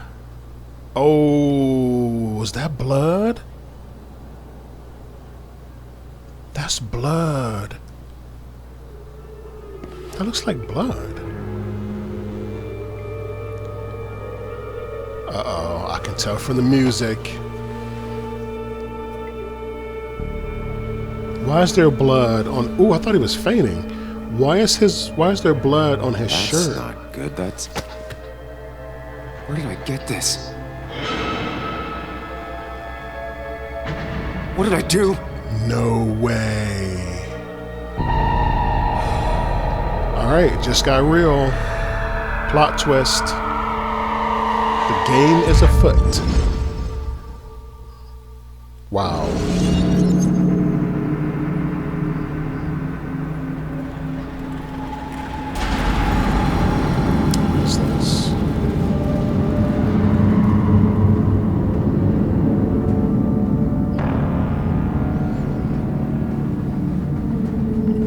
A: Oh, was that blood? That's blood. That looks like blood. Uh-oh, I can tell from the music. Why is there blood on... Ooh, I thought he was fainting. Why is there blood on his shirt?
C: That's not good. That's... Where did I get this? What did I do?
A: No way. Alright, just got real. Plot twist. The game is afoot. Wow. What is this?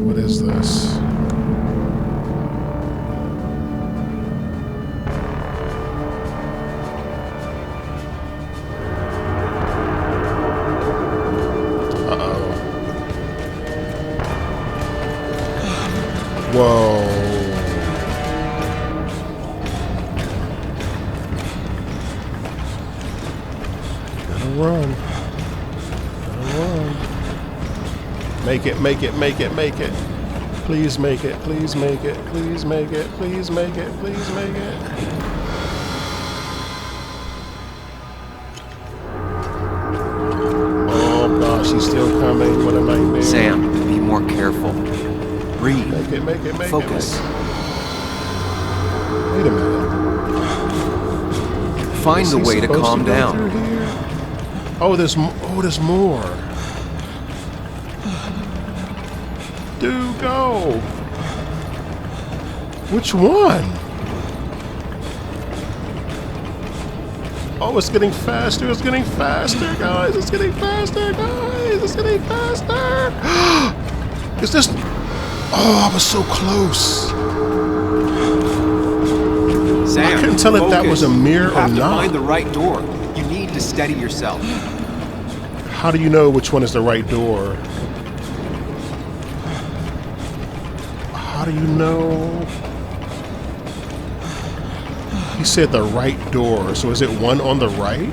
A: What is this? Whoa. Gotta run. Gotta run. Make it, make it, make it, make it. Please make it, please make it, please make it, please make it, please make it. Oh gosh, he's still coming. What a nightmare.
C: Sam, be more careful. Breathe.
A: Make it, make it, make
C: Focus.
A: it. Wait a minute.
C: Find the way to calm down.
A: Oh, there's more. Do go. Which one? Oh, it's getting faster. It's getting faster, guys. It's getting faster, guys. It's getting faster. Is this? Oh, I was so close.
C: Sam,
A: I couldn't tell if that was a mirror
C: you have
A: or
C: to
A: not.
C: find the right door. You need to steady yourself.
A: How do you know which one is the right door? How do you know? He said the right door, so is it one on the right?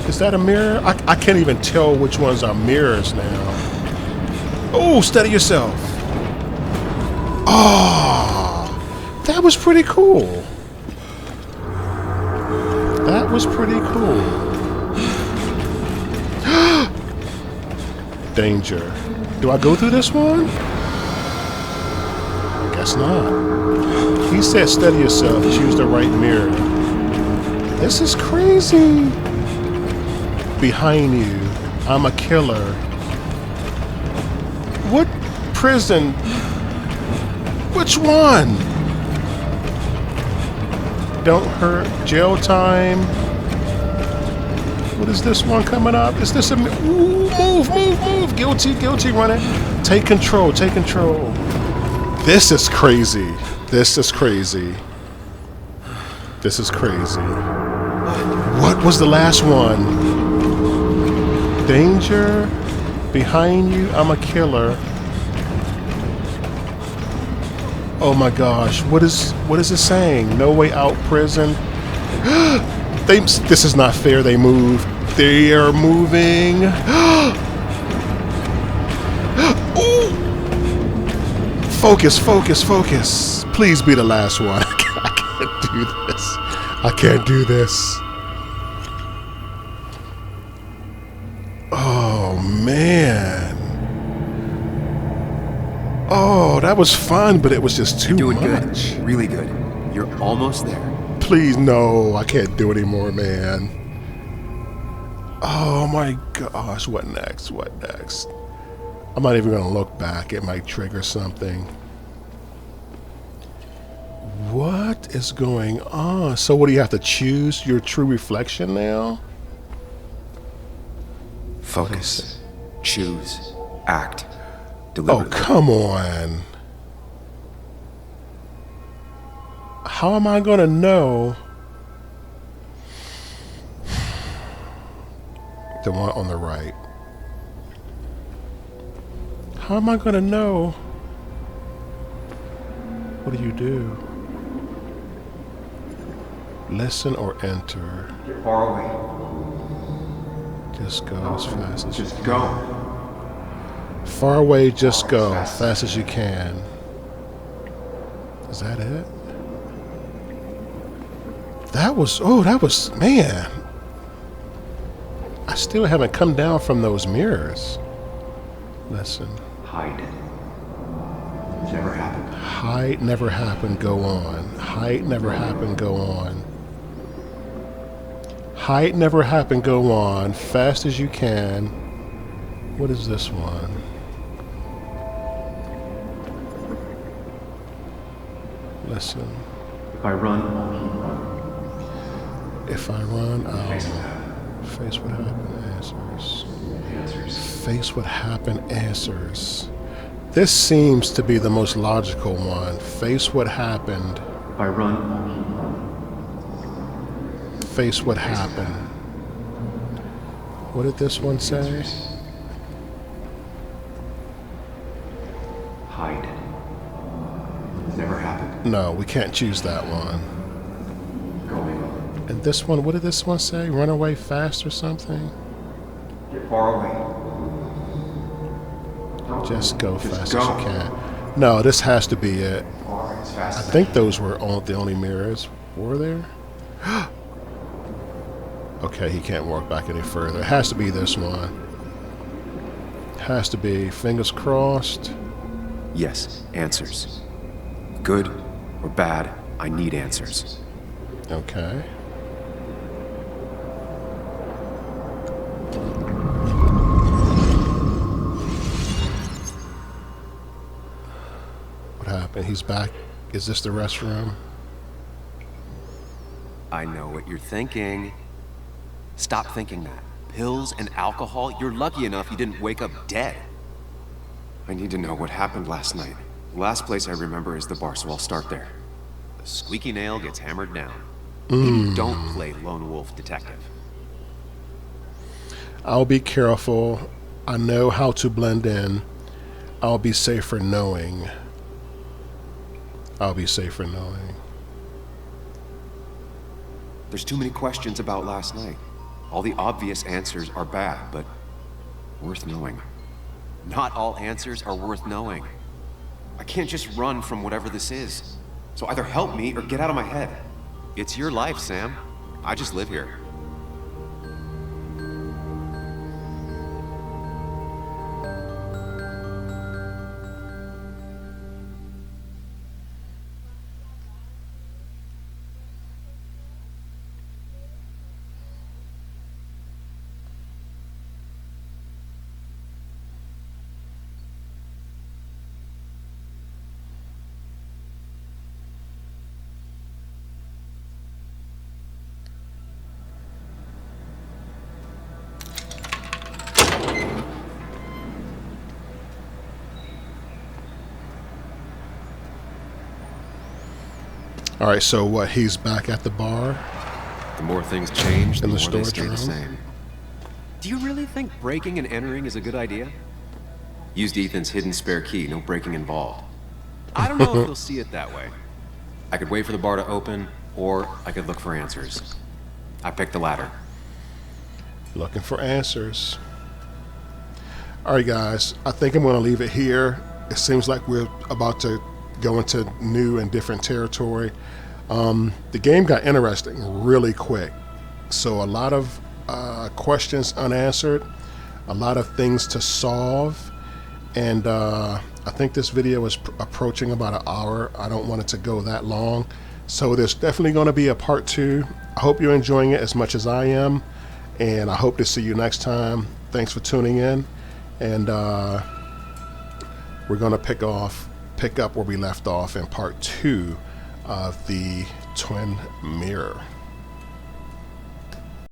A: Is that a mirror? I can't even tell which ones are mirrors now. Oh, steady yourself. Oh, that was pretty cool. That was pretty cool. Danger. Do I go through this one? Guess not. He said steady yourself, choose the right mirror. This is crazy. Behind you, I'm a killer. What prison? Which one? Don't hurt, jail time. What is this one coming up? Is this a... Ooh, move. Guilty, run it. Take control. This is crazy. This is crazy. What was the last one? Danger. Behind you, I'm a killer. Oh my gosh. What is it saying? No way out prison. This is not fair. They move. They are moving. Ooh. Focus. Please be the last one. I can't do this. Oh, man. Oh, that was fun, but it was just too
C: Doing
A: much.
C: Good. Really good. You're almost there.
A: Please, no. I can't do anymore, man. Oh, my gosh. What next? I'm not even going to look back. It might trigger something. What is going on? So what do you have to choose your true reflection now?
C: Focus. Choose. Act.
A: Oh,
C: Deliberately.
A: come on. How am I going to know? The one on the right. How am I going to know? What do you do? Listen or enter?
C: Get far away.
A: Just go as fast as you
C: Just
A: can.
C: go.
A: Far away, just go as fast as you can. Is that it? That was, man. I still haven't come down from those mirrors. Listen.
C: Hide. It's never happened.
A: Hide, never happened, go on. Hide, never happened, go on. Hide, never happened, go on. Fast as you can. What is this one? Listen.
C: If I run,
A: I'll face what happened, answers. Face what happened, answers. This seems to be the most logical one. Face what happened.
C: If I run,
A: face what happened. What did this one say?
C: hide. It's never happened.
A: No, we can't choose that one.
C: Going.
A: And this one, what did this one say? Run away fast or something?
C: Get far away.
A: Just go
C: Just
A: fast
C: go.
A: as you can. No, this has to be it.
C: As fast
A: I
C: as
A: think those were the only mirrors. Were there? Okay, he can't walk back any further. It has to be this one. Has to be. Fingers crossed.
C: Yes, answers. Good or bad, I need answers.
A: Okay. What happened? He's back. Is this the restroom?
C: I know what you're thinking. Stop thinking that. Pills and alcohol, you're lucky enough you didn't wake up dead. I need to know what happened last night. The last place I remember is the bar, so I'll start there. The squeaky nail gets hammered down. Maybe don't play lone wolf detective.
A: I'll be careful. I know how to blend in. I'll be safer knowing. I'll be safer knowing.
C: There's too many questions about last night. All the obvious answers are bad, but worth knowing. Not all answers are worth knowing. I can't just run from whatever this is. So either help me or get out of my head. It's your life, Sam. I just live here.
A: All right, so what? He's back at the bar.
C: The more things change, the
A: In the
C: more they
A: storage
C: stay the
A: room?
C: same. Do you really think breaking and entering is a good idea? Used Ethan's hidden spare key, no breaking involved. I don't know if you'll see it that way. I could wait for the bar to open, or I could look for answers. I picked the latter.
A: Looking for answers. All right, guys. I think I'm going to leave it here. It seems like we're about to go into new and different territory. The game got interesting really quick. So a lot of questions unanswered, a lot of things to solve, and I think this video is approaching about an hour. I don't want it to go that long. So there's definitely going to be a part 2. I hope you're enjoying it as much as I am, and I hope to see you next time. Thanks for tuning in, and we're going to pick up where we left off in part 2 of the Twin Mirror.